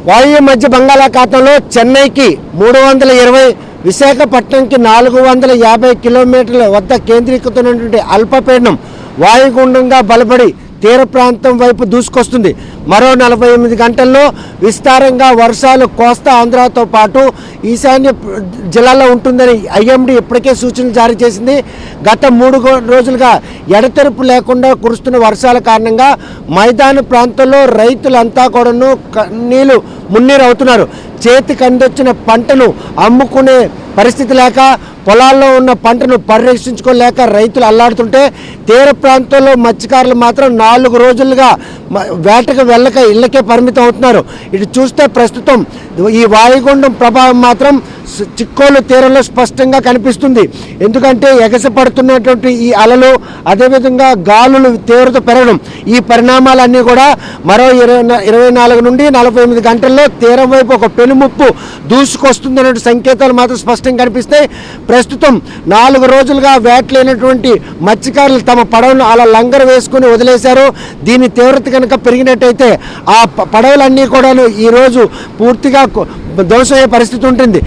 వాయు మధ్య బంగాళాఖాతంలో చెన్నైకి 320, విశాఖపట్నంకి 450 కిలోమీటర్ల వద్ద కేంద్రీకృతమైనటువంటి అల్పపీడనం వాయుగుండంగా బలపడి తీర ప్రాంతం వైపు దూసుకొస్తుంది. మరో 48 గంటల్లో విస్తారంగా వర్షాలు కోస్తా ఆంధ్రాతో పాటు ఈశాన్య జిల్లాలో ఉంటుందని ఐఎండీ ఇప్పటికే సూచనలు జారీ చేసింది. గత 3 రోజులుగా ఎడతెరపు లేకుండా కురుస్తున్న వర్షాల కారణంగా మైదాన ప్రాంతంలో రైతులంతా కూడాను నీళ్లు మున్నీరవుతున్నారు. చేతికి అందొచ్చిన పంటను అమ్ముకునే పరిస్థితి లేక, పొలాల్లో ఉన్న పంటను పరిరక్షించుకోలేక రైతులు అల్లాడుతుంటే, తీర ప్రాంతంలో మత్స్యకారులు మాత్రం 4 రోజులుగా వేటకు వెళ్ళక ఇళ్లకే పరిమితం అవుతున్నారు. ఇటు చూస్తే ప్రస్తుతం ఈ వాయుగుండం ప్రభావం మాత్రం చిక్కోలు తీరంలో స్పష్టంగా కనిపిస్తుంది. ఎందుకంటే ఎగసిపడుతున్నటువంటి ఈ అలలు, అదేవిధంగా గాలులు తీవ్రత పెరగడం, ఈ పరిణామాలన్నీ కూడా మరో 24 నుండి 48 గంటల్లో తీరం వైపు ఒక పెనుముప్పు దూసుకొస్తుందనే సంకేతాలు మాత్రం స్పష్టంగా కనిపిస్తాయి. ప్రస్తుతం 4 రోజులుగా వేటలేనటువంటి మత్స్యకారులు తమ పడవలను అలా లంగరు వేసుకుని వదిలేశారు. దీని తీవ్రత కనుక పెరిగినట్టయితే ఆ పడవలన్నీ కూడా ఈరోజు పూర్తిగా ధ్వంసమయ్యే పరిస్థితి ఉంటుంది.